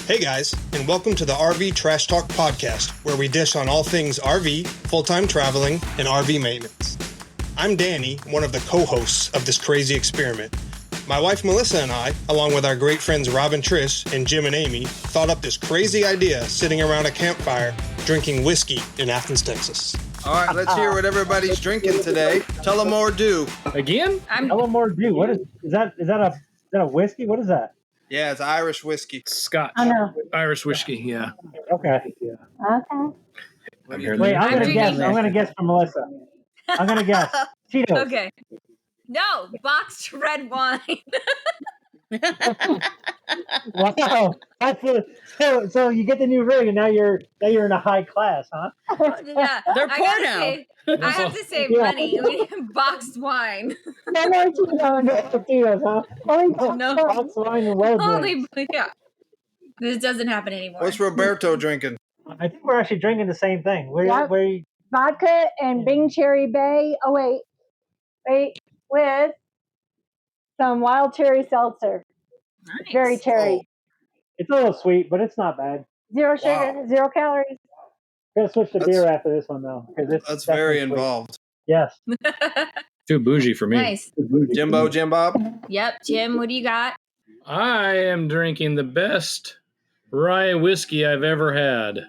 Hey guys, and welcome to the RV Trash Talk podcast, where we dish on all things RV, full-time traveling, and RV maintenance. I'm Danny, one of the co-hosts of this crazy experiment. My wife Melissa and I, along with our great friends Rob and Trish and Jim and Amy, thought up this crazy idea sitting around a campfire drinking whiskey in Athens, Texas. All right, let's hear what everybody's drinking today. Tell them more do. Again? Tell them more do. What is that? Is that a whiskey? What is that? Yeah, it's Irish whiskey. Scotch. Oh, no. Irish whiskey, yeah. Okay. Yeah. Okay. Wait, I'm gonna guess. I'm gonna guess for Melissa. I'm gonna guess. Tito's. Okay. No, boxed red wine. Wow. So you get the new rig, and now you're in a high class, huh? Yeah, They're poor now. I have to save Yeah. money. We have boxed wine. No, Tito's, huh? No. Box wine and red wine. Holy, yeah. This doesn't happen anymore. What's Roberto drinking? I think we're actually drinking the same thing. Yep. Where Vodka and Bing Cherry Bay. Oh, wait. With some wild cherry seltzer. Nice. Very cherry. it's a little sweet, but it's not bad. Zero sugar, Wow. 0 calories. Gotta switch to beer after this one though, because it's That's very definitely sweet. involved. Yes. Too bougie for me. Nice. Jim Bob? Yep, Jim, what do you got? I am drinking the best rye whiskey I've ever had.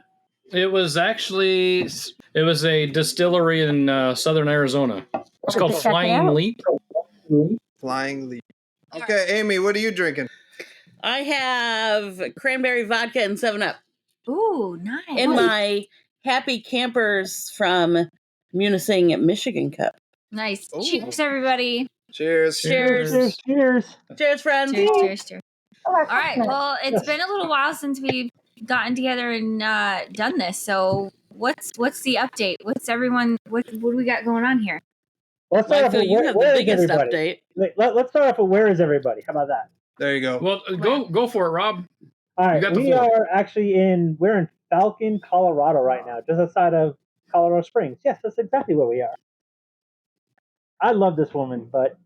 It was a distillery in southern Arizona. It's called Check it Flying out. Leap. Flying Leap. Okay, Amy, what are you drinking? I have cranberry vodka and 7-Up Ooh, nice. in my Happy Campers from Munising, Michigan cup. Nice. Ooh. Cheers, everybody. Cheers. Cheers. Cheers. Cheers, friends. Cheers. Oh, All right. Well, it's been a little while since we've gotten together and done this. So what's the update? What's everyone? What do we got going on here? Let's start off Michael, with you have the where is biggest everybody? update. Let's start off with where is everybody? How about that? There you go. Well, go for it, Rob. All right, got the we floor. are actually we're in Falcon, Colorado right now, just outside of Colorado Springs. Yes, that's exactly where we are. I love this woman, but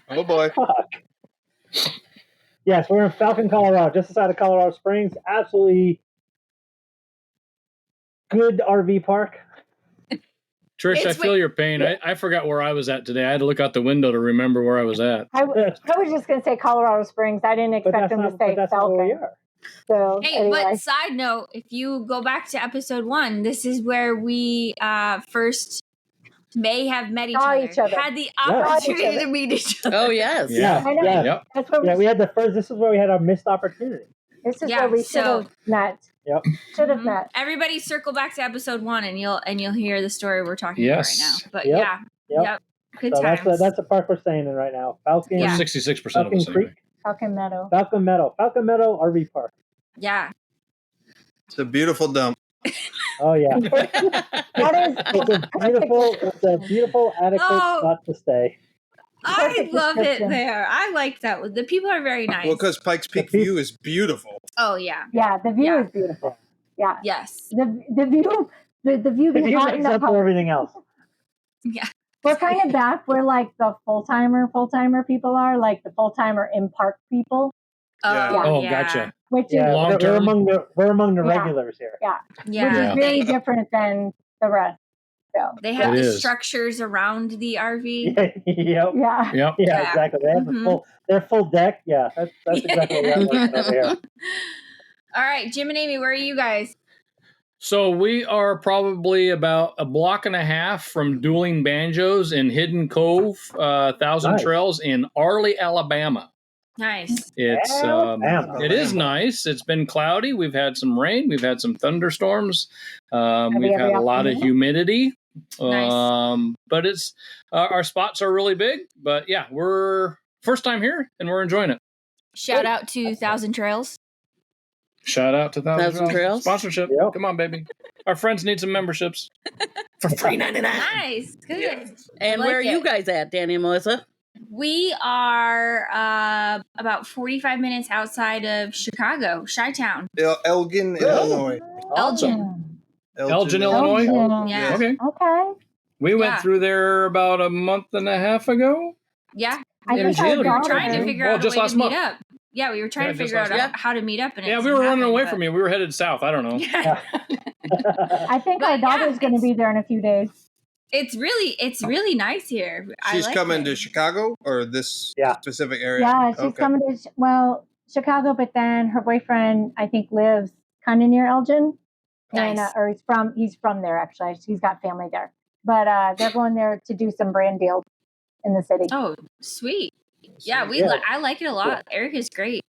Oh, boy. fuck. Yes, we're in Falcon, Colorado, just outside of Colorado Springs. Absolutely good RV park. Trish, It's I feel your pain. I forgot where I was at today. I had to look out the window to remember where I was at. I was just going to say Colorado Springs. I didn't But expect that's them to not, say but that's not where we Falcon. are. So, Hey, anyway. but side note, if you go back to episode 1, this is where we first may have met each Saw other. each other. Had the Yeah. opportunity to meet each other. Oh, yes. Yeah. I know. Yeah. Yep. That's what Yeah, we had the first. This is where we had our missed opportunity. this is Yeah, where we should so- have met. Yep. Should have Mhm. met. Everybody circle back to episode 1 and you'll hear the story we're talking Yes. about right now. But Yep. yeah. Yep. Good So times. that's the park we're staying in right now. Falcon. Yeah. 66% of Falcon us anyway. Creek. Falcon Meadow. Falcon Meadow RV Park. Yeah. It's a beautiful dump. Oh yeah. That is It's a beautiful, adequate Oh. spot to stay. I Perfect love it description. there. I like that. The people are very nice. Well, because Pikes Peak view is beautiful. Oh yeah. Yeah, the view Yeah. is beautiful. Yeah. Yes. The view the view If you behind makes the up for park. everything else. Yeah. We're kind of back where like the full timer people are, like the full timer in park people, Yeah. Oh, yeah. gotcha. which Yeah, Long we're term. among the Yeah. regulars here. which Yeah. is very different than the rest. So They have It the is. structures around the RV. Yep. yeah. Yep. Yeah, Yeah. exactly. They have Mhm. their full deck. Yeah, that's exactly what I'm looking over here. All right, Jim and Amy, where are you guys? So we are probably about a block and a half from Dueling Banjos in Hidden Cove, Thousand Nice. Trails in Arley, Alabama. Nice. It's Alabama. it is nice. It's been cloudy. We've had some rain. We've had some thunderstorms. We've every had a lot of afternoon. humidity. Nice. But it's our spots are really big. But yeah, we're first time here and we're enjoying it. Shout out to Thousand Trails. Shout out to Thousand Thousand Trails. sponsorship. Yep. Come on, baby. Our friends need some memberships for $3.99. Nice. Good. Yeah. And Like where are you it. guys at, Danny and Melissa? We are about 45 minutes outside of Chicago, Chi-Town. Elgin, Illinois. Elgin. Elgin, Illinois? Elgin. Yeah. Okay. Okay. We went Yeah. through there about a month and a half ago. Yeah. I In think our June. We were daughter- trying to figure Well, out a just way last to meet month. up. Yeah, we were trying to just figure out last how to meet up. And Yeah, we were running away from you. We were headed south. I don't know. Yeah. I think But our daughter's going to be there in a few days. It's really nice here. She's coming to Chicago or this specific area? Yeah, she's coming to, Chicago, but then her boyfriend, I think, lives kind of near Elgin. And, Nice. or he's from there, actually. He's got family there. But they're going there to do some brand deals in the city. Oh, sweet. Yeah, I like it a lot. Cool. Eric is great.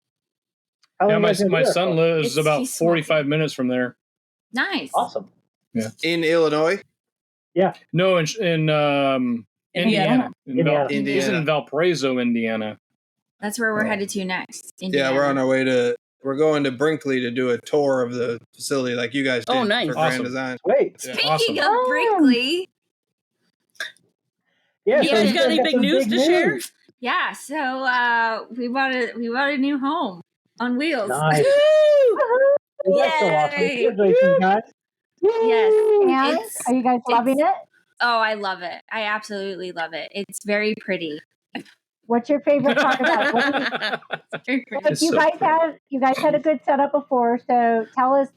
Yeah, my son lives about 45 minutes from there. Nice. Awesome. Yeah. In Illinois? Yeah. No, in Indiana. Indiana. He's in Valparaiso, Indiana. That's where we're headed to next. Indiana. Yeah, we're on our way we're going to Brinkley to do a tour of the facility like you guys did. Oh, nice. For Grand Design. Wait. Speaking of Brinkley. Yeah, you guys got any big news to share? Yeah, so we bought a new home on wheels. Nice. Yay! Congratulations, guys. Yes. And are you guys loving it? Oh, I love it. I absolutely love it. It's very pretty. What's your favorite part about it? You guys had a good setup before, so tell us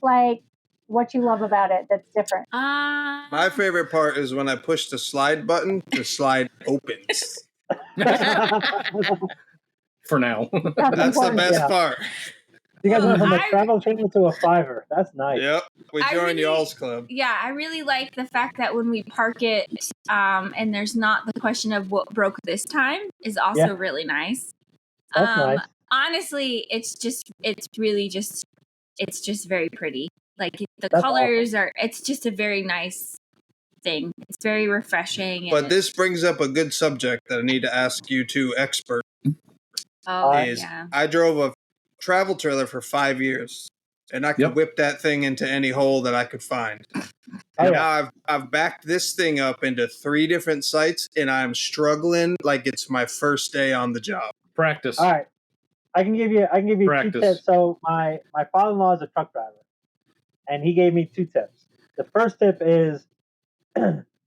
what you love about it that's different. My favorite part is when I push the slide button, the slide opens. For now. That's the best part. You guys went from a travel trailer to a Fiverr. That's nice. Yep. We joined the Alls Club. Yeah, I really like the fact that when we park it, and there's not the question of what broke this time is also really nice. That's nice. Honestly, it's just very pretty. Like the That's colors it's just a very nice thing. It's very refreshing. But this brings up a good subject that I need to ask you two experts. I drove a travel trailer for 5 years, and I could whip that thing into any hole that I could find. And now I've backed this thing up into 3 different sites, and I'm struggling like it's my first day on the job. Practice. All right, I can give you Practice. 2 tips. So my father-in-law is a truck driver, and he gave me 2 tips. The first tip is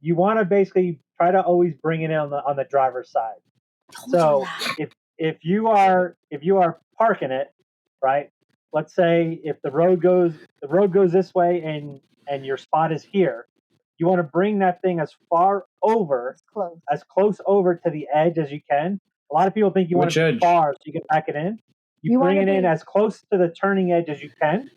you want to basically try to always bring it in on the driver's side. So if you are parking it, right? Let's say if the road goes this way and your spot is here, you want to bring that thing as far over, as close over to the edge as you can. A lot of people think you want to be far so you can back it in. You bring it in as close to the turning edge as you can,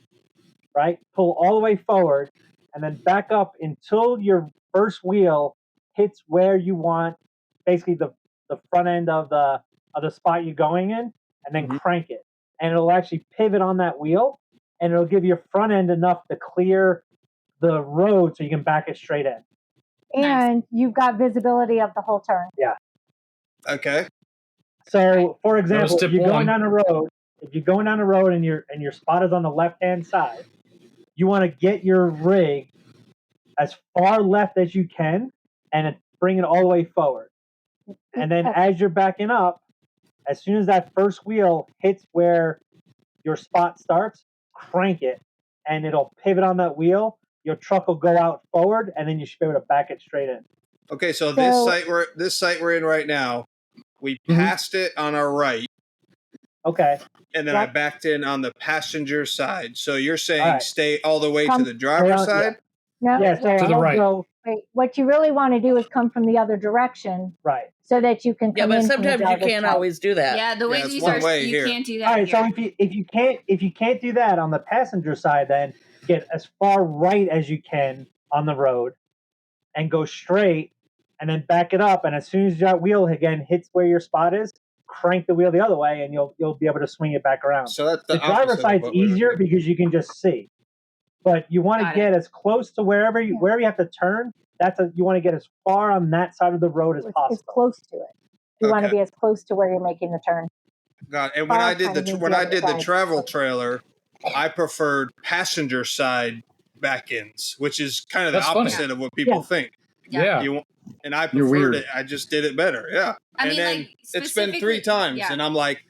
right? Pull all the way forward and then back up until your first wheel hits where you want, basically the front end of the spot you're going in, and then crank it. And it'll actually pivot on that wheel, and it'll give your front end enough to clear the road so you can back it straight in. And you've got visibility of the whole turn. Yeah. Okay. So, for example, if you're going down the road and your spot is on the left-hand side, you want to get your rig as far left as you can and bring it all the way forward. And then as you're backing up, as soon as that first wheel hits where your spot starts, crank it, and it'll pivot on that wheel. Your truck will go out forward, and then you should be able to back it straight in. Okay, so this site we're in right now, we passed it on our right. Okay. And then I backed in on the passenger side. So you're saying stay all the way to the driver's side? No, so to the right. Wait, what you really want to do is come from the other direction. Right. So that you can come in. Yeah, but sometimes you can't always do that. Yeah, the way these are, you can't do that. All right, so if you can't do that on the passenger side, then get as far right as you can on the road and go straight and then back it up. And as soon as that wheel again hits where your spot is, crank the wheel the other way and you'll be able to swing it back around. So that's the driver's side's easier because you can just see. But you want to get as close to wherever you have to turn. You want to get as far on that side of the road as possible. As close to it. You want to be as close to where you're making the turn. God, and when I did the travel trailer, I preferred passenger side back ends, which is kind of the opposite of what people think. Yeah. And I preferred it. I just did it better. Yeah. I mean, then it's been 3 times, and I'm like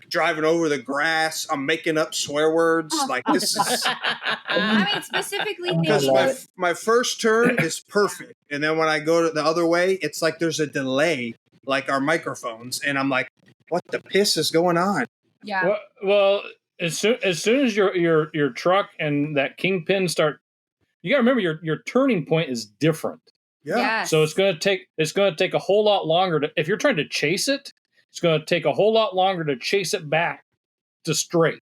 driving over the grass. I'm making up swear words. Like this is. I mean, specifically because my first turn is perfect, and then when I go to the other way, it's like there's a delay, like our microphones, and I'm like, what the piss is going on? Yeah. Well, as soon as your truck and that kingpin start, you got to remember your turning point is different. Yeah. Yes. So it's going to take a whole lot longer to, if you're trying to chase it, it's going to take a whole lot longer to chase it back to straight.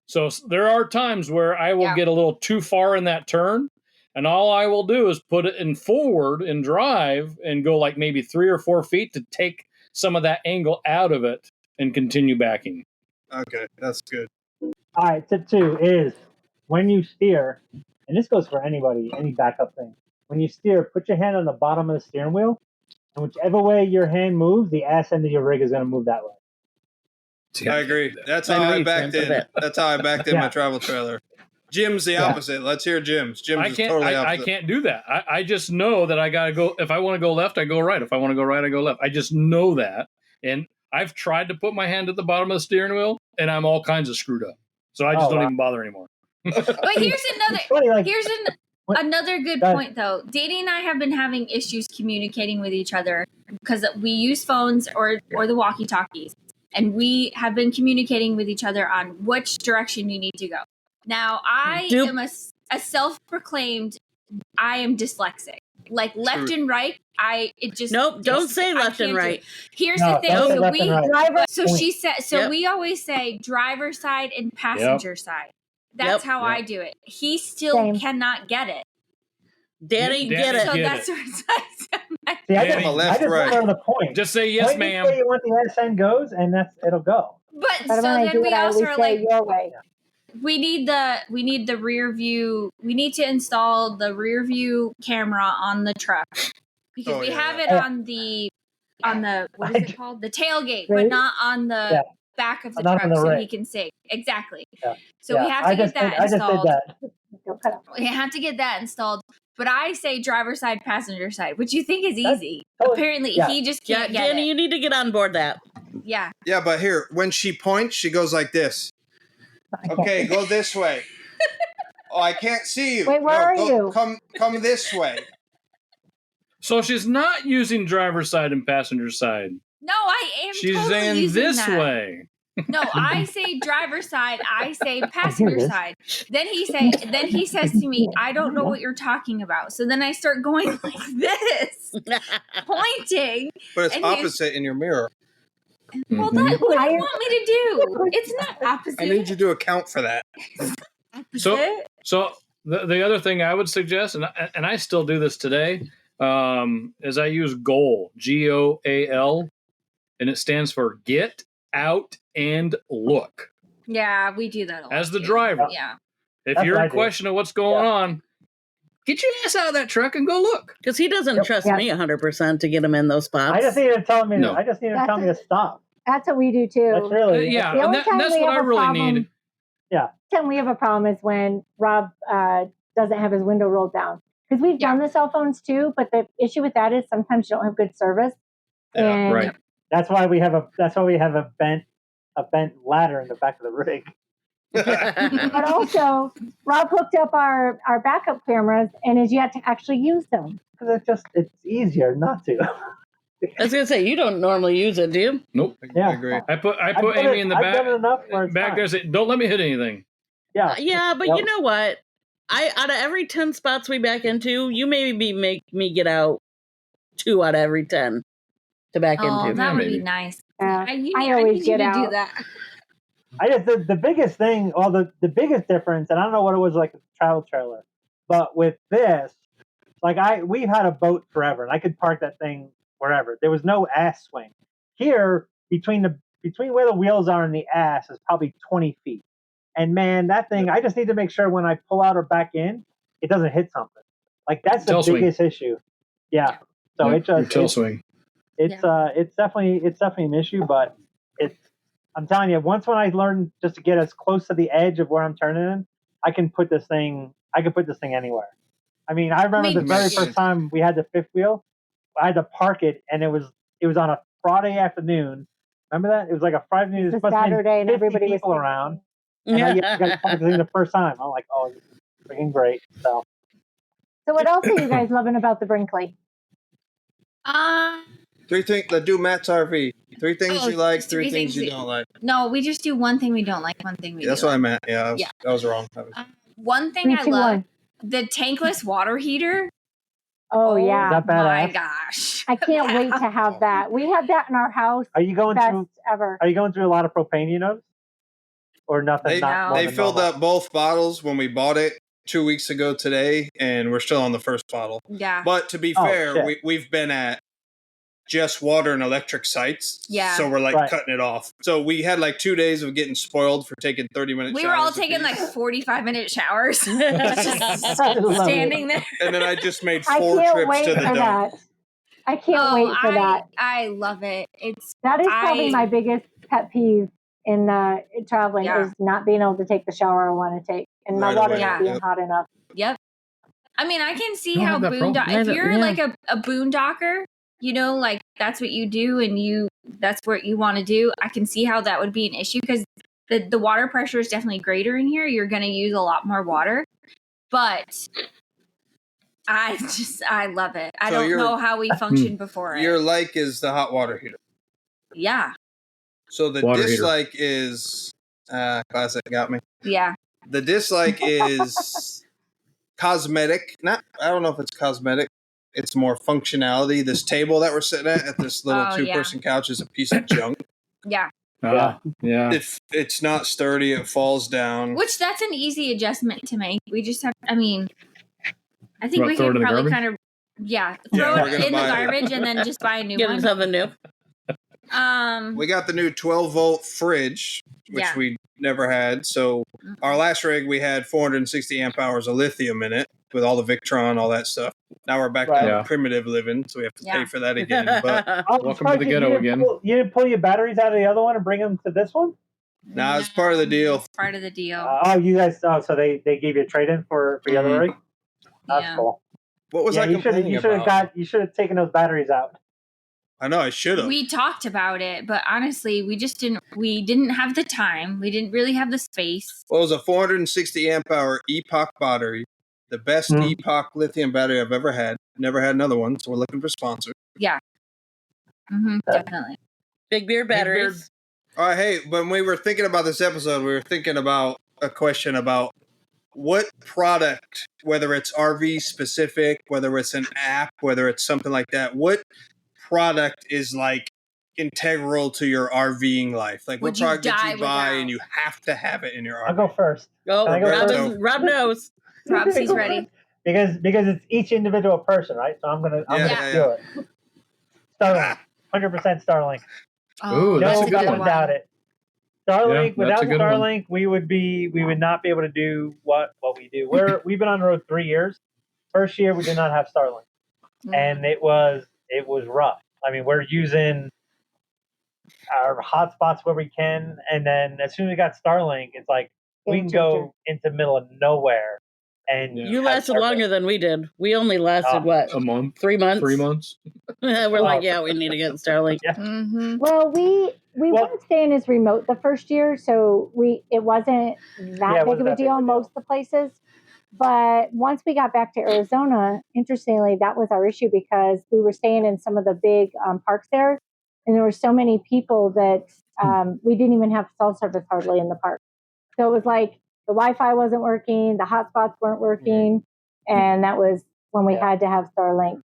So there are times where I will get a little too far in that turn, and all I will do is put it in forward and drive and go like maybe 3 or 4 feet to take some of that angle out of it and continue backing. Okay, that's good. All right, tip 2 is when you steer, and this goes for anybody, any backup thing. When you steer, put your hand on the bottom of the steering wheel, and whichever way your hand moves, the ass end of your rig is going to move that way. I agree. That's how I backed in. That's how I backed in my travel trailer. Jim's the opposite. Let's hear Jim's. Jim's is totally opposite. I can't do that. I just know that I got to go. If I want to go left, I go right. If I want to go right, I go left. I just know that. And I've tried to put my hand at the bottom of the steering wheel, and I'm all kinds of screwed up. So I just don't even bother anymore. But here's another good point, though. Danny and I have been having issues communicating with each other because we use phones or the walkie-talkies. And we have been communicating with each other on which direction you need to go. Now, I am a self-proclaimed, I am dyslexic. Like left and right, don't say left and right. Here's the thing. She said, we always say driver side and passenger side. That's how I do it. He still cannot get it. Danny, get it. So that's where it's See, I just remember the point. Just say yes, ma'am. Where you want the ass end goes, and it'll go. But so then we also are like, your way. We need the rear view. We need to install the rear view camera on the truck because we have it on the what is it called? The tailgate, but not on the back of the truck, so he can see. Exactly. Yeah. So we have to get that installed. We have to get that installed. But I say driver side, passenger side, which you think is easy. Apparently, he just can't get Danny, it. you need to get on board that. Yeah. Yeah, but here, when she points, she goes like this. Okay, go this way. Oh, I can't see you. Wait, where are you? Come this way. So she's not using driver side and passenger side. No, I am. She's totally saying using this that. way. No, I say driver side. I say passenger side. Then he says to me, "I don't know what you're talking about." So then I start going like this, pointing. But it's opposite in your mirror. Well, what do you want me to do? It's not opposite. I need you to account for that. So the other thing I would suggest, and I still do this today, is I use GOAL, GOAL, and it stands for Get Out and Look. Yeah, we do that a lot. As the driver. Yeah. If you're in question of what's going on, get your ass out of that truck and go look. Because he doesn't trust me 100% to get him in those spots. I just need him to tell me. I just need him to tell me to stop. That's what we do too. That's really and that's what I really need. Yeah. The time we have a problem is when Rob doesn't have his window rolled down. Because we've done the cell phones too, but the issue with that is sometimes you don't have good service. Yeah, right. That's why we have a bent ladder in the back of the rig. But also, Rob hooked up our backup cameras and is yet to actually use them. Because it's easier not to. I was gonna say you don't normally use it, do you? Nope. Yeah, I agree. I put Amy in the back. I've done it enough back there. Say, don't let me hit anything. Yeah. Yeah, but you know what? Out of every 10 spots we back into, you maybe make me get out 2 out of every 10 to back into. That would be nice. I always get out. Do that. I just the biggest thing, the biggest difference, and I don't know what it was like with the travel trailer, but with this, like we've had a boat forever, and I could park that thing wherever. There was no ass swing. Here, between where the wheels are and the ass is probably 20 feet. And man, that thing, I just need to make sure when I pull out or back in, it doesn't hit something. Like that's the biggest issue. Yeah. So it just tail swing. It's definitely an issue, but I'm telling you, when I learn just to get as close to the edge of where I'm turning in, I can put this thing anywhere. I mean, I remember the very first time we had the fifth wheel, I had to park it, and it was on a Friday afternoon. Remember that? It was like a Friday afternoon. It was Saturday, and everybody was around. And I got to park the thing the first time. I'm like, oh, this is freaking great. So what else are you guys loving about the Brinkley? 3 things that do Matt's RV. 3 things you like, 3 things you don't like. No, we just do one thing we don't like, one thing we do. That's what I meant. Yeah, I was wrong. One thing I love, the tankless water heater. Oh yeah. My gosh. I can't wait to have that. We had that in our house. Are you going through ever? Are you going through a lot of propane, you know? Or nothing? They filled up both bottles when we bought it 2 weeks ago today, and we're still on the first bottle. Yeah. But to be fair, we've been at just water and electric sites. Yeah. So we're cutting it off. So we had 2 days of getting spoiled for taking 30-minute showers. We were all taking 45-minute showers. Just standing there. And then I just made 4 trips to the dump. I can't wait for that. I love it. That is probably my biggest pet peeve in traveling is not being able to take the shower I want to take. And my water not being hot enough. Yep. I mean, I can see how if you're like a boondocker, that's what you do and that's what you want to do. I can see how that would be an issue because the water pressure is definitely greater in here. You're going to use a lot more water, but I love it. I don't know how we functioned before it. Your like is the hot water heater. Yeah. So the dislike is classic got me. Yeah. The dislike is cosmetic. I don't know if it's cosmetic. It's more functionality. This table that we're sitting at this little 2-person couch is a piece of junk. Yeah. Yeah. It's not sturdy. It falls down. Which that's an easy adjustment to make. We just have, I think we could probably kind of, throw it in the garbage and then just buy a new one. Get something new. We got the new 12-volt fridge, which we never had. So our last rig, we had 460 amp hours of lithium in it with all the Victron, all that stuff. Now we're back to primitive living, so we have to pay for that again. But welcome to the ghetto again. You didn't pull your batteries out of the other one and bring them to this one? No, it's part of the deal. It's part of the deal. You guys, so they gave you a trade-in for the other rig? That's cool. What was I complaining about? You should have taken those batteries out. I know, I should have. We talked about it, but honestly, we didn't have the time. We didn't really have the space. Well, it was a 460 amp hour Epoch battery. The best Epoch lithium battery I've ever had. Never had another one, so we're looking for sponsors. Yeah. Definitely. Big Beard batteries. All right, hey, when we were thinking about this episode, we were thinking about a question about what product, whether it's RV specific, whether it's an app, whether it's something like that, what product is integral to your RVing life? What product did you buy and you have to have it in your RV? I'll go first. Rob knows. Rob, he's ready. Because it's each individual person, right? So I'm gonna do it. Starlink, 100% Starlink. Oh, that's a good one. Without it. Starlink. Without Starlink, we would not be able to do what we do. We've been on the road 3 years. First year we did not have Starlink, and it was rough. I mean, we're using our hotspots where we can, and then as soon as we got Starlink, it's like we can go into the middle of nowhere. And you lasted longer than we did. We only lasted a month, 3 months. 3 months. We're we need to get Starlink. Yeah. Mm-hmm. Well, we weren't staying as remote the first year, so it wasn't that big of a deal in most of the places. But once we got back to Arizona, interestingly, that was our issue because we were staying in some of the big parks there, and there were so many people that we didn't even have cell service hardly in the park. So it was like the Wi-Fi wasn't working, the hotspots weren't working, and that was when we had to have Starlink.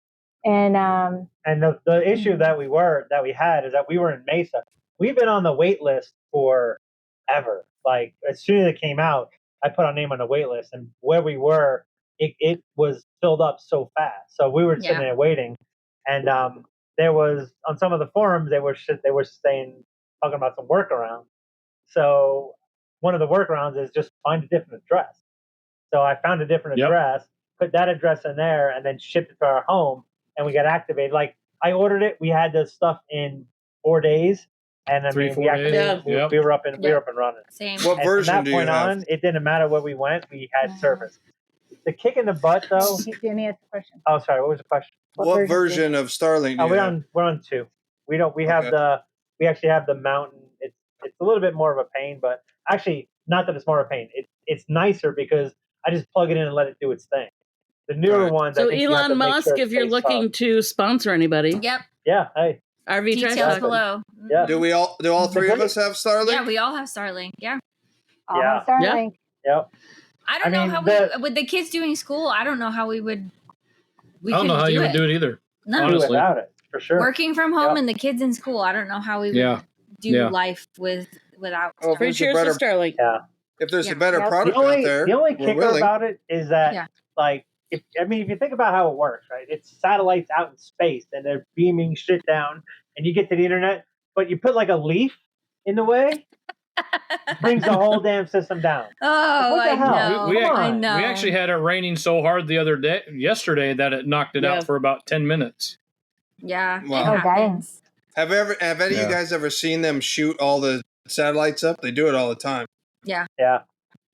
And the issue that we had is that we were in Mesa. We've been on the wait list forever. Like as soon as it came out, I put our name on the wait list, and where we were, it was filled up so fast. So we were sitting there waiting, and there was on some of the forums they were talking about some workarounds. So one of the workarounds is just find a different address. So I found a different address, put that address in there, and then shipped it to our home, and we got activated. Like I ordered it, we had the stuff in 4 days. And I mean, we were up and running. Same. What version do you have? From that point on, it didn't matter where we went. We had service. The kick in the butt, though. Danny asked the question. Oh, sorry. What was the question? What version of Starlink do you have? We're on 2. We actually have the mountain. It's a little bit more of a pain, but actually, not that it's more of a pain. It's nicer because I just plug it in and let it do its thing. The newer ones. So Elon Musk, if you're looking to sponsor anybody. Yep. Yeah. Hey. RV Details trash below. Yeah. Do all three of us have Starlink? Yeah, we all have Starlink. Yeah. All have Starlink. Yep. I don't know how we with the kids doing school. I don't know how we would. I don't know how you would do it either. No, honestly. Without it, for sure. Working from home and the kids in school. I don't know how we would do life without. Well, Free cheers to Starlink. Yeah. If there's a better product out there, the only kicker about it is that, like, if you think about how it works, right? It's satellites out in space and they're beaming shit down, and you get to the internet, but you put like a leaf in the way, brings the whole damn system down. Oh, what the hell? I know. We actually had it raining so hard yesterday that it knocked it out for about 10 minutes. Yeah. Wow. It happens. Have any of you guys ever seen them shoot all the satellites up? They do it all the time. Yeah. Yeah.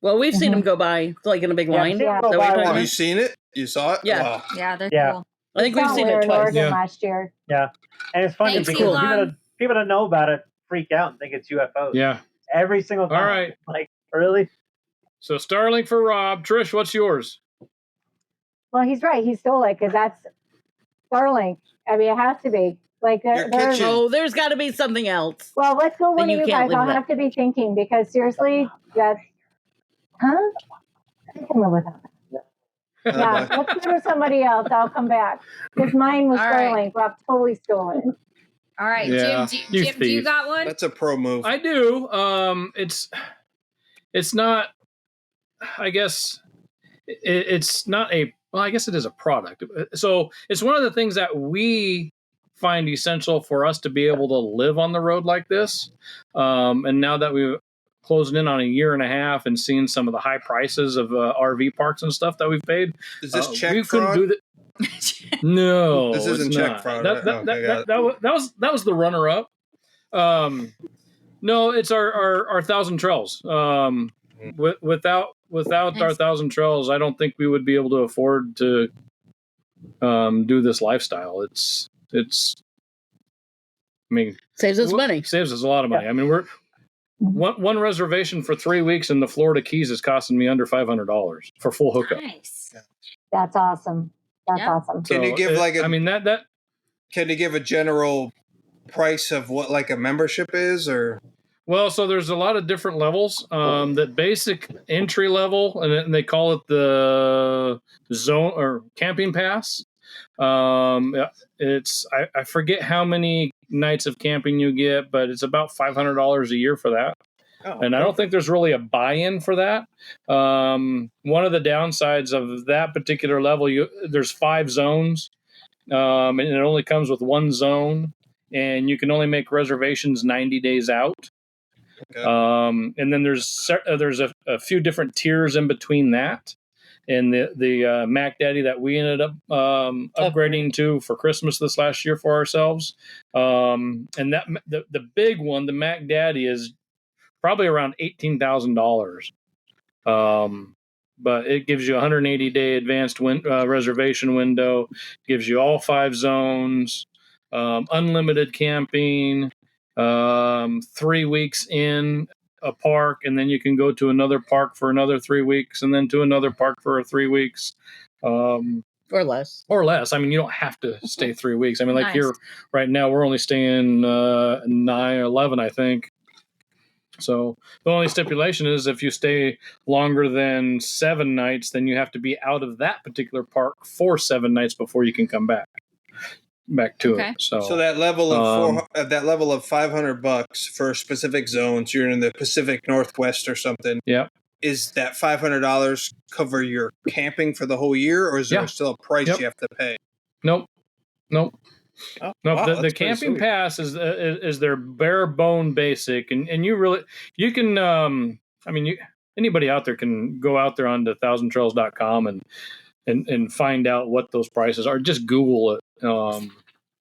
Well, we've seen them go by, like in a big line. Have you seen it? You saw it? Yeah. Wow. Yeah, they're cool. I think we've seen it twice. Last year. Yeah. And it's funny because people that know about it freak out and think it's UFOs. Yeah. Every single time. All right. Like, really? So Starlink for Rob. Trish, what's yours? Well, he's right. He stole it because that's Starlink. I mean, it has to be. Like, there's got to be something else. Well, let's go one of you guys. I'll have to be thinking because seriously, that's... Huh? I can live with that. Yeah, let's go to somebody else. I'll come back. Because mine was Starlink. Rob totally stole it. All right, Yeah. Jim, do you got one? That's a pro move. I do. It's not, I guess, it's not well, I guess it is a product. So it's one of the things that we find essential for us to be able to live on the road like this. And now that we've closed in on a year and a half and seen some of the high prices of RV parks and stuff that we've paid. Is this check we fraud? couldn't do that. No, this isn't check fraud. That was the runner up. No, it's our 1,000 trails. Without our 1,000 trails, I don't think we would be able to afford to do this lifestyle. It's I mean, saves us money. Saves us a lot of money. I mean, we're one reservation for 3 weeks in the Florida Keys is costing me under $500 for full hookup. Nice. That's awesome. That's awesome. Can you give Can you give a general price of what like a membership is, or? Well, so there's a lot of different levels. That basic entry level, and they call it the zone or camping pass. It's I forget how many nights of camping you get, but it's about $500 a year for that. And I don't think there's really a buy-in for that. One of the downsides of that particular level, there's 5 zones, and it only comes with one zone, and you can only make reservations 90 days out. Okay. And then there's a few different tiers in between that. And the Mac Daddy that we ended up upgrading to for Christmas this last year for ourselves, and that the big one, the Mac Daddy, is probably around $18,000. But it gives you 180-day advanced reservation window, gives you all 5 zones, unlimited camping, 3 weeks in a park, and then you can go to another park for another 3 weeks, and then to another park for 3 weeks. Or less. I mean, you don't have to stay 3 weeks. I mean, like here right now, we're only staying 9 or 11, I think. So the only stipulation is if you stay longer than 7 nights, then you have to be out of that particular park for 7 nights before you can come back to it. So that level of $500 for specific zones, you're in the Pacific Northwest or something. Yeah. Is that $500 cover your camping for the whole year, or is there still a price you have to pay? Nope. Oh, wow, the camping pass is their bare bone basic, and you can I mean, anybody out there can go out there onto 1000trails.com and find out what those prices are. Just Google it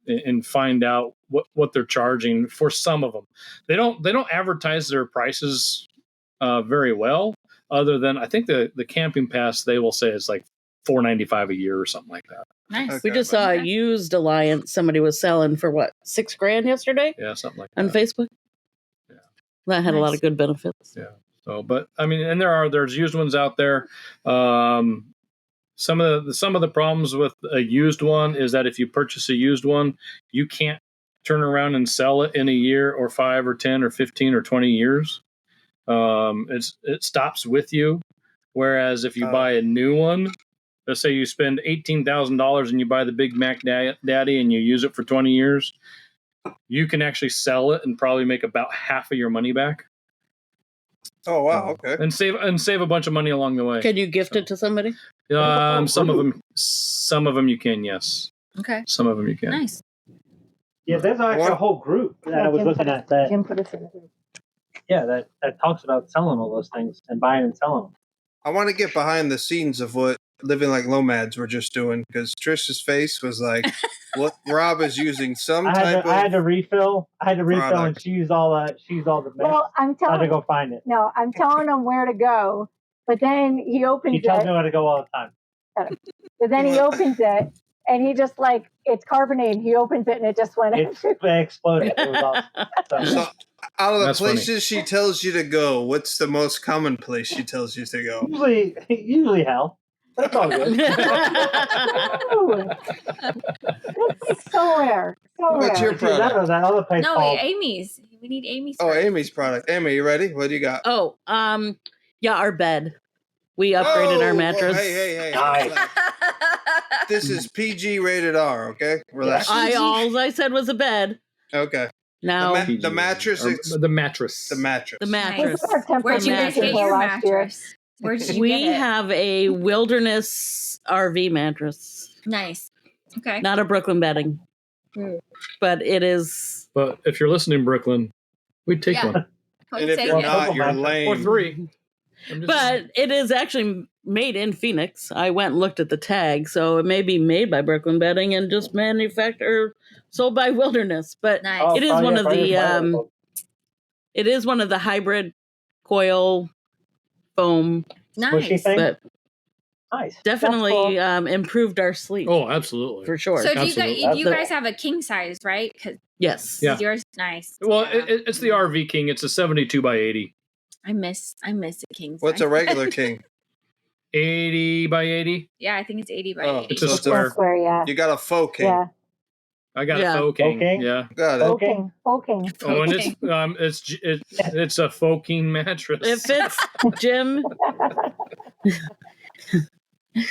and find out what they're charging for some of them. They don't advertise their prices very well, other than I think the camping pass they will say it's like $495 a year or something like that. Nice. Okay, we just saw a used Alliance somebody was selling for what, $6,000 yesterday? Yeah, something like on that. Facebook. Yeah, that had a lot of good benefits. Yeah. So, but I mean, and there's used ones out there. Some of the problems with a used one is that if you purchase a used one, you can't turn around and sell it in a year or 5 or 10 or 15 or 20 years. It stops with you. Whereas if you buy a new one, let's say you spend $18,000 and you buy the Big Mac Daddy and you use it for 20 years, you can actually sell it and probably make about half of your money back. Oh wow! Okay, and save a bunch of money along the way. Can you gift it to somebody? Some of them you can. Yes. Okay. Some of them you can. Nice. Yeah, there's actually a whole group that I was looking at that. Jim put us in the group. Yeah, that talks about selling all those things and buying and selling them. I want to get behind the scenes of what Living Like Nomads were just doing, because Trish's face was like, "What Rob is using some type of." I had to refill. And she used all the mix. Well, I'm telling. I had to go find it. No, I'm telling him where to go, but then he opens it. He tells me where to go all the time. But then he opens it, and he just like it's carbonated. He opens it, and it just went. It exploded. It was awesome. So, out of the places she tells you to go, what's the most common place she tells you to go? Usually hell. That's all good. It's so rare. What's your product? That other place called... Amy's. We need Amy's. Oh, Amy's product. Amy, you ready? What do you got? Oh, yeah, our bed. We upgraded our mattress. Hey. This is PG rated R, okay? Relax. All I said was a bed. Okay. Now the mattress. The mattress. The mattress. The mattress. Where'd you guys get your mattress? Where'd you we get it? have a wilderness RV mattress. Nice. Okay. Not a Brooklyn bedding. But it is. But if you're listening, Brooklyn, we'd take one. And if you're not, you're lame. Or 3. But it is actually made in Phoenix. I went and looked at the tag, so it may be made by Brooklyn Bedding and just sold by Wilderness. But nice. It is one of the hybrid coil foam. Nice. But nice. Definitely cool. Improved our sleep. Oh, absolutely. For sure. So you guys have a king size, right? Yes. Yeah. Yours is nice. Well, it's the RV King. It's a 72 by 80. I miss a king size. What's a regular king? 80 by 80. Yeah, I think it's 80 by 80. It's a square. Yeah. You got a faux king. Yeah. I got a faux king. Yeah. Got it. Faux king. Oh, and it's a faux king mattress. It fits Jim. You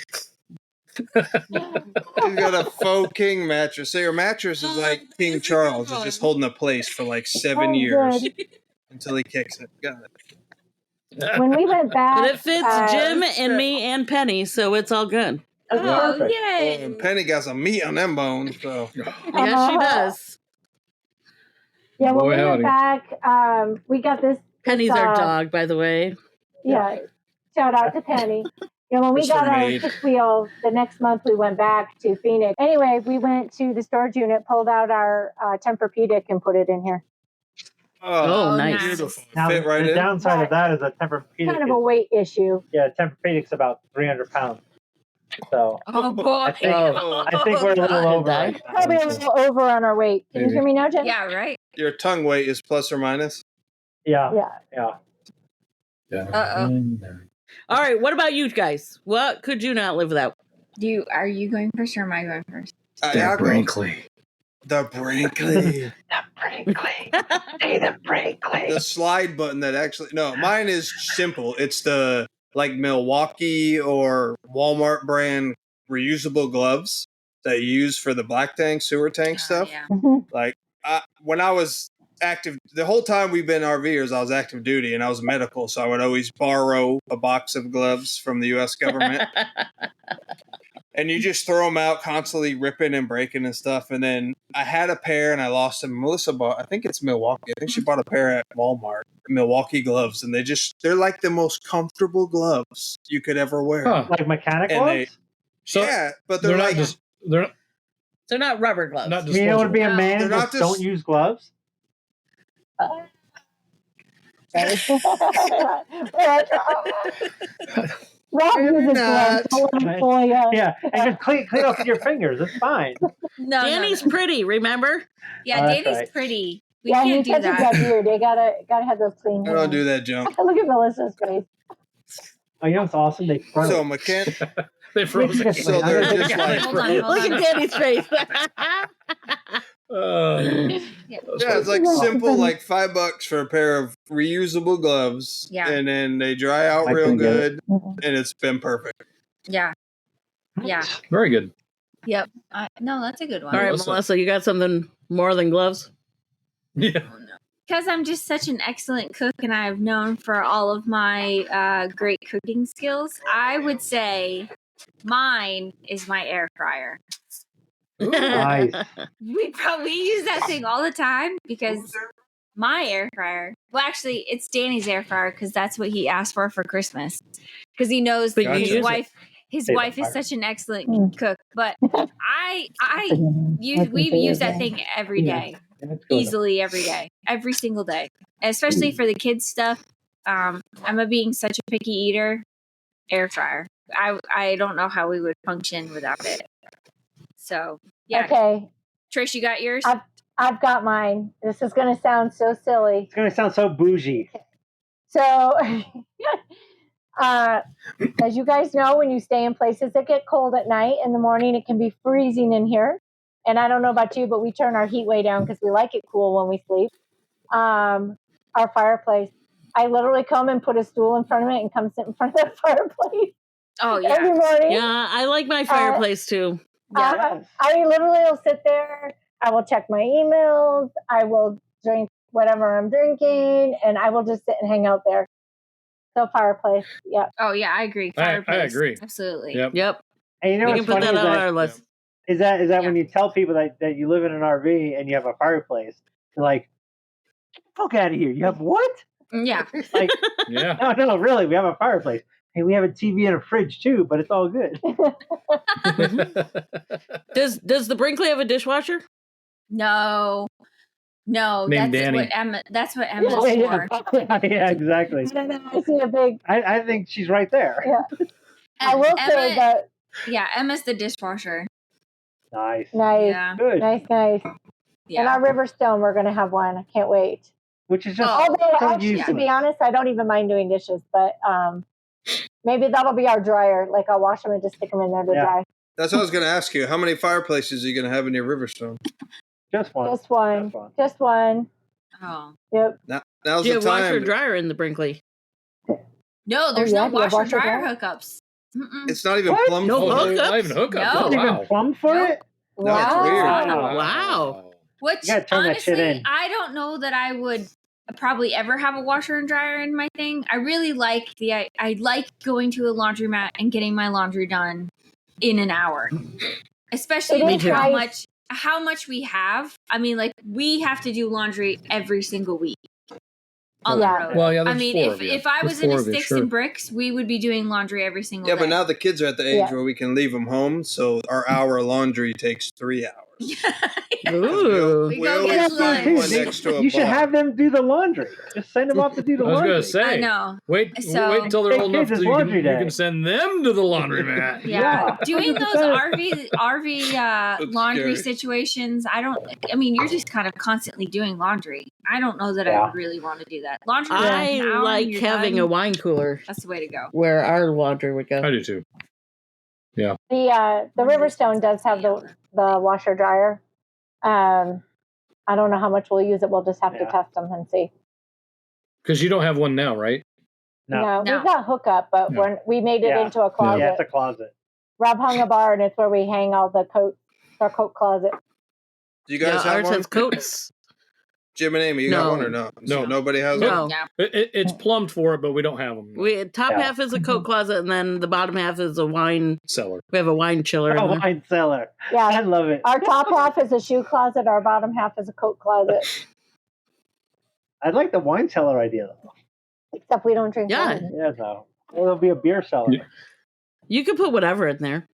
got a faux king mattress. So your mattress is like King Charles. It's just holding a place for like 7 years until he kicks it. Got it. When we went back, but it fits Jim and me and Penny, so it's all good. Oh, yay! And Penny got some meat on them bones, so yeah, she does. Yeah, when we went back, we got this. Penny's our dog, by the way. Yeah, shout out to Penny. Yeah, when we got our 6-wheel, the next month we went back to Phoenix. Anyway, we went to the storage unit, pulled out our Tempur-Pedic and put it in here. Oh, nice. Beautiful. Now, Fit right the in. downside of that is a Tempur-Pedic. Kind of a weight issue. Yeah, Tempur-Pedic's about 300 pounds. So oh boy, I think we're a little over. Right now. Probably a little over on our weight. Can you hear me now, Jen? Yeah, right. Your tongue weight is plus or minus? Yeah. All right, what about you guys? What could you not live without? Are you going first or am I going first? The Brinkley. The Brinkley. Hey, the Brinkley. The slide button that actually... No, mine is simple. It's the like Milwaukee or Walmart brand reusable gloves that you use for the black tank, sewer tank stuff. Yeah. Like when I was active, the whole time we've been RVers, I was active duty and I was medical. So I would always borrow a box of gloves from the U.S. government. And you just throw them out, constantly ripping and breaking and stuff. And then I had a pair and I lost them. Melissa bought, I think it's Milwaukee. I think she bought a pair at Walmart, Milwaukee gloves. And they're like the most comfortable gloves you could ever wear. Huh. Like mechanic gloves? But they're like... They're not rubber gloves. Not you don't want to be a man that don't use gloves? Rob uses gloves. Yeah, and just clean off your fingers. It's fine. No, Danny's pretty, remember? Yeah, Danny's pretty. We can't do that. That beard. They gotta have those clean. I don't do that junk. Look at Melissa's face. Oh, you know what's awesome? They froze. So mechanic. They froze it. So they're just like... Hold on. Look at Danny's face. Yeah, it's like simple, like $5 for a pair of reusable gloves. Yeah. And then they dry out real good, and it's been perfect. Yeah. Yeah. Very good. Yep. No, that's a good one. All right, Melissa, you got something more than gloves? Yeah. Because I'm just such an excellent cook and I've known for all of my great cooking skills, I would say mine is my air fryer. Nice. We use that thing all the time because my air fryer, well, actually, it's Danny's air fryer because that's what he asked for Christmas. Because he knows that his wife is such an excellent cook. But we've used that thing every day. Easily every day, every single day, especially for the kids stuff. Emma being such a picky eater, air fryer. I don't know how we would function without it. So yeah. Okay. Trish, you got yours? I've got mine. This is going to sound so silly. It's going to sound so bougie. So, as you guys know, when you stay in places that get cold at night, in the morning it can be freezing in here. And I don't know about you, but we turn our heat way down because we like it cool when we sleep. Our fireplace. I literally come and put a stool in front of it and come sit in front of the fireplace. Oh, yeah. Every morning. Yeah, I like my fireplace too. I literally will sit there. I will check my emails. I will drink whatever I'm drinking, and I will just sit and hang out there. So fireplace, yeah. Oh yeah, I agree. Fireplace, I agree. Absolutely. Yep. And you know we what's can put funny that on our list. Is that when you tell people that you live in an RV and you have a fireplace, they're like, "Fuck out of here! You have what?" Yeah. Like, yeah. No, really, we have a fireplace. Hey, we have a TV and a fridge too, but it's all good. Does the Brinkley have a dishwasher? No, that's what Emma's for. Yeah, exactly. I see a big. I think she's right there. Yeah. I will say that. Yeah, Emma's the dishwasher. Nice. Yeah. Good. Nice. Yeah. And our Riverstone, we're going to have one. I can't wait. Which is just actually, to be honest, I don't even mind doing dishes, but maybe that'll be our dryer. Like I'll wash them and just stick them in there to dry. That's what I was going to ask you. How many fireplaces are you going to have in your Riverstone? Just one. Just one. Oh. Yep. Now's Do you the have time. washer dryer in the Brinkley? No, there's no washer dryer hookups. Mm-mm. It's not even plumbed no for it. hookups? Even hookups. No. Oh, Not even plumbed for it? No, it's weird. Wow. Which, you gotta turn that shit honestly, in. I don't know that I would probably ever have a washer and dryer in my thing. I really like I like going to a laundromat and getting my laundry done in an hour. Especially with how much we have. I mean, like, we have to do laundry every single week on the road. Well, yeah, I mean, if I was in a sticks and bricks, we would be doing laundry every single day. Yeah, but now the kids are at the age where we can leave them home, so our hour laundry takes 3 hours. Ooh. We always find one next to a You should bar. have them do the laundry. Just send them off to do the laundry. I was going to say. I know. Wait until they're old enough so you can send them to the laundromat. Yeah. Doing those RV laundry situations, I mean, you're just kind of constantly doing laundry. I don't know that I really want to do that. Laundry. I like having a wine cooler. That's the way to go. Where our laundry would go. I do too. Yeah. The Riverstone does have the washer dryer. I don't know how much we'll use it. We'll just have to test them and see. Because you don't have one now, right? No. We've got hookup, but we made it into a closet. Yeah, it's a closet. Rob hung a bar, and it's where we hang all the coats. Our coat closet. Do you guys have ours one? has coats. Jim and Amy, you got one or no? No. Nobody has No. one? Yeah. It's plumbed for it, but we don't have them. Top half is a coat closet, and then the bottom half is a wine cellar. We have a wine chiller. A wine cellar. Yeah. I love it. Our top half is a shoe closet. Our bottom half is a coat closet. I like the wine cellar idea, though. Except we don't drink wine. Yeah, no. It'll be a beer cellar. You could put whatever in there.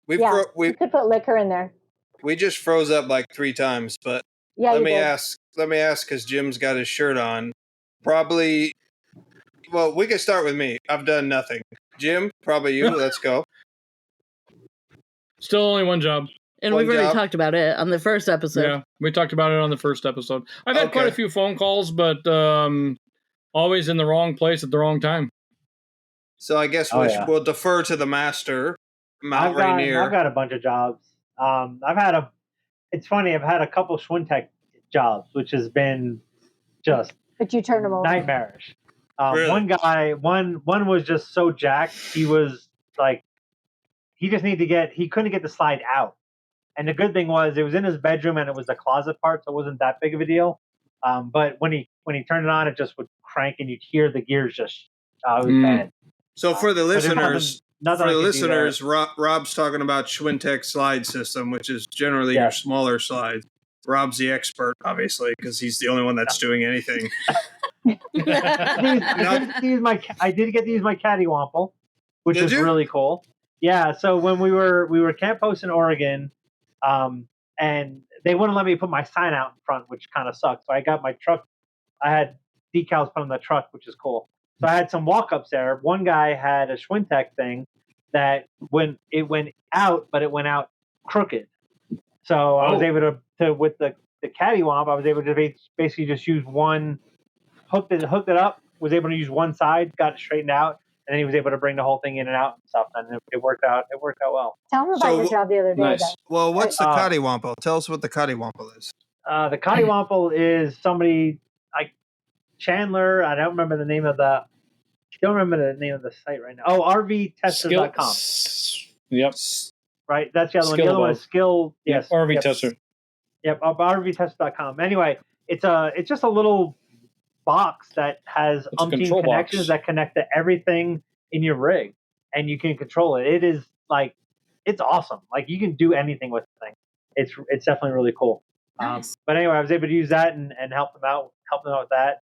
We could put liquor in there. We just froze up like 3 times, but let me ask, because Jim's got his shirt on. Probably, well, we can start with me. I've done nothing. Jim, probably you. Let's go. Still only one job. And we've already talked about it on the first episode. Yeah, we talked about it on the first episode. I've had quite a few phone calls, but always in the wrong place at the wrong time. So I guess we'll defer to the master, Mount Rainier. I've got a bunch of jobs. I've had it's funny. I've had a couple Schwintek jobs, which has been just but you turn them over. Nightmarish. Really? One guy, one was just so jacked. He was like, he couldn't get the slide out. And the good thing was it was in his bedroom and it was the closet part, so it wasn't that big of a deal. But when he turned it on, it just would crank and you'd hear the gears just, it was bad. So for the listeners, nothing Rob's talking about Schwintek slide system, which is generally your smaller slides. Rob's the expert, obviously, because he's the only one that's doing anything. I did get to use my Cattywomple, which was really cool. Yeah, so when we were camp host in Oregon, and they wouldn't let me put my sign out in front, which kind of sucked. So I got my truck. I had decals put on the truck, which is cool. So I had some walk-ups there. One guy had a Schwintek thing that when it went out, but it went out crooked. So I was able to with the Cattywomp, I was able to basically just use one, hooked it up, was able to use one side, got it straightened out, and then he was able to bring the whole thing in and out and stuff, and it worked out. It worked out well. Tell him about your job the other day. Nice. Well, what's the Cattywomple? Tell us what the Cattywomple is. The Cattywomple is somebody like Chandler. I don't remember the name of the. Don't remember the name of the site right now. Oh, rvtester.com. Yep. Right, that's the other one. The other one is Skill. Yes, RV Tester. Yep, rvtester.com. Anyway, it's just a little box that has umpteen connections that connect to everything in your rig, and you can control it. It is like, it's awesome. Like you can do anything with the thing. It's definitely really cool. Nice. But anyway, I was able to use that and help them out with that.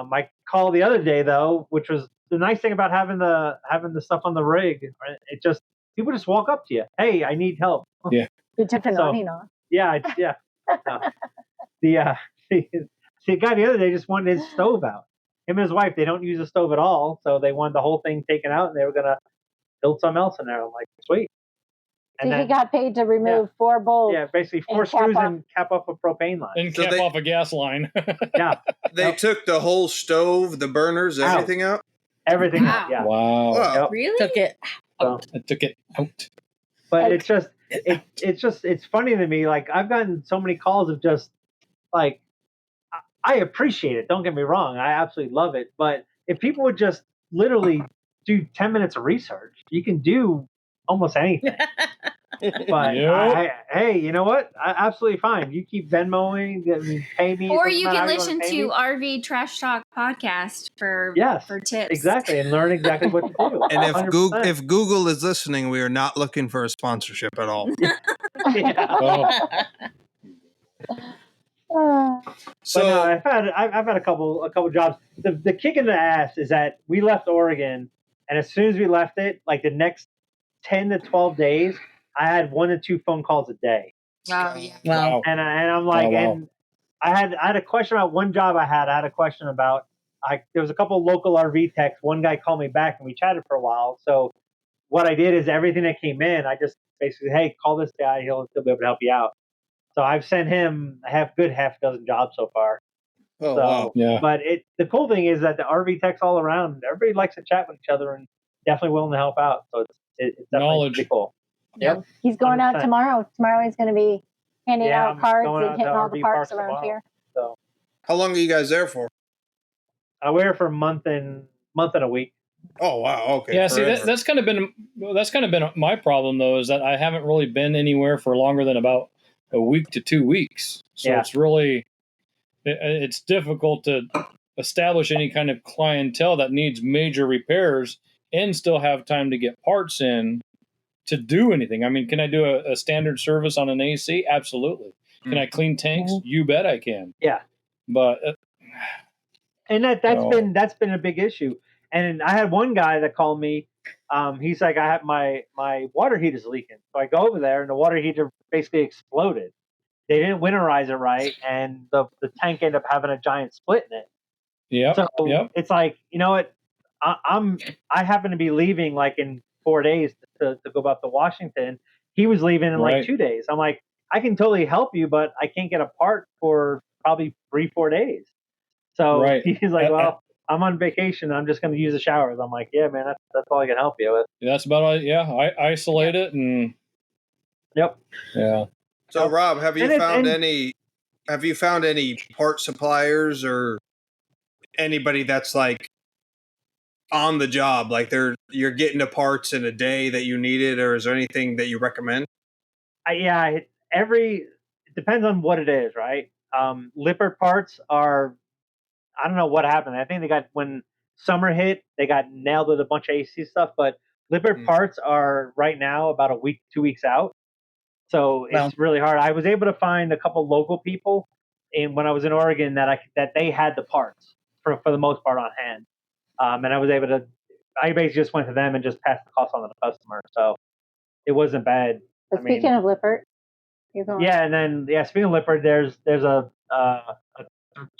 My call the other day though, which was the nice thing about having the stuff on the rig, it just people just walk up to you. Hey, I need help. Yeah. You took an awning off. Yeah. The guy the other day just wanted his stove out. Him and his wife, they don't use a stove at all, so they wanted the whole thing taken out, and they were gonna build something else in there. I'm like, sweet. And so he got paid to remove 4 bolts. Yeah, basically 4 screws and cap off a propane line. And cap off a gas line. Yeah. They took the whole stove, the burners, everything out? Everything out, yeah. Wow. Yep. Really? Took it. So, I took it out. But it's funny to me. Like I've gotten so many calls of just like, I appreciate it. Don't get me wrong. I absolutely love it. But if people would just literally do 10 minutes of research, you can do almost anything. But hey, you know what? Absolutely fine. You keep Venmoing, pay me. Or you can listen to RV Trash Talk podcast for tips. Exactly, and learn exactly what to do. And if Google is listening, we are not looking for a sponsorship at all. So no, I've had a couple jobs. The kick in the ass is that we left Oregon, and as soon as we left it, like the next 10 to 12 days, I had 1 to 2 phone calls a day. Wow, yeah. Wow. And I'm like, and I had a question about one job I had. I had a question about there was a couple of local RV techs. One guy called me back and we chatted for a while. So what I did is everything that came in, I just basically, hey, call this guy. He'll be able to help you out. So I've sent him a good half dozen jobs so far. Oh, wow. Yeah. But the cool thing is that the RV techs all around, everybody likes to chat with each other and definitely willing to help out. So it's definitely pretty cool. Yep. He's going 100%. Out tomorrow. Tomorrow he's going to be handing out cards and hitting all the parks around here. So, how long are you guys there for? We're here for a month and a week. Oh wow, okay. Yeah, see, that's kind of been my problem though, is that I haven't really been anywhere for longer than about a week to 2 weeks. So it's really it's difficult to establish any kind of clientele that needs major repairs and still have time to get parts in to do anything. I mean, can I do a standard service on an AC? Absolutely. Can I clean tanks? You bet I can. Yeah. But and that's been a big issue. And I had one guy that called me. He's like, I have my water heater's leaking. So I go over there, and the water heater basically exploded. They didn't winterize it right, and the tank ended up having a giant split in it. Yeah. So it's like, you know what? I happen to be leaving like in 4 days to go back to Washington. He was leaving in like 2 days. I'm like, I can totally help you, but I can't get a part for probably 3-4 days. So he's like, well, I'm on vacation. I'm just going to use the showers. I'm like, yeah, man, that's all I can help you with. That's about all. Yeah, I isolate it and. Yep. Yeah. So, Rob, have you found any part suppliers or anybody that's like on the job, like you're getting the parts in a day that you need it, or is there anything that you recommend? It depends on what it is, right? Lippert parts are, I don't know what happened. I think when summer hit, they got nailed with a bunch of AC stuff, but Lippert parts are right now about a week, 2 weeks out. So it's really hard. I was able to find a couple local people when I was in Oregon that they had the parts for the most part on hand. And I basically just went to them and just passed the cost on to the customer. So it wasn't bad. But speaking of Lippert, and then speaking of Lippert, there's a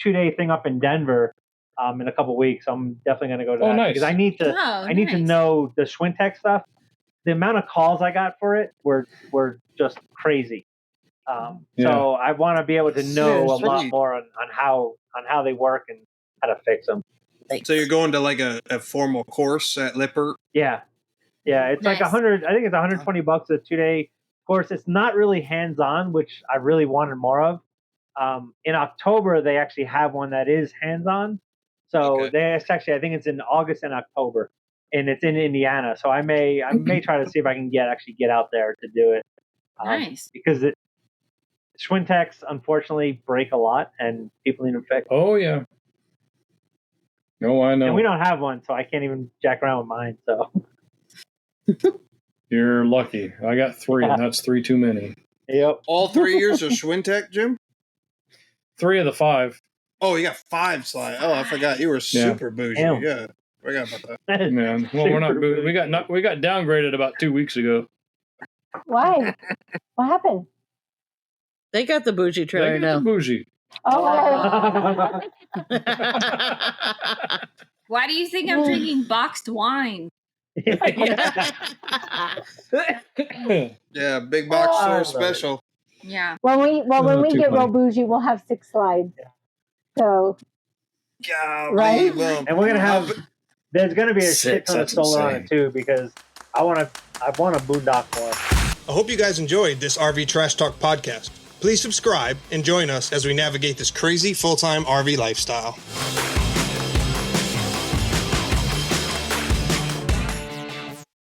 2-day thing up in Denver in a couple weeks. I'm definitely going to go to that because I need to know the Schwintek stuff. The amount of calls I got for it were just crazy. So I want to be able to know a lot more on how they work and how to fix them. So you're going to like a formal course at Lippert? Yeah. It's like I think it's $120 a 2-day course. It's not really hands-on, which I really wanted more of. In October, they actually have one that is hands-on. So I think it's in August and October, and it's in Indiana. So I may try to see if I can get out there to do it. Nice. Because Schwinteks unfortunately break a lot, and people need them fixed. Oh yeah. No, I know. And we don't have one, so I can't even jack around with mine. So you're lucky. I got 3, and that's 3 too many. Yep. All 3 years of Schwintek, Jim? 3 of the 5. Oh, you got 5 slides. Oh, I forgot you were super bougie. Damn. Yeah, forgot about that. Man, well, we're not bougie. We got downgraded about 2 weeks ago. Why? What happened? They got the bougie trailer now. Bougie. Oh. Why do you think I'm drinking boxed wine? Yeah, big box store special. Yeah. When we get real bougie, we'll have 6 slides. So. Right. And we're gonna have. There's gonna be a shit ton of solar on it too because I want a boondock more. I hope you guys enjoyed this RV Trash Talk podcast. Please subscribe and join us as we navigate this crazy full-time RV lifestyle.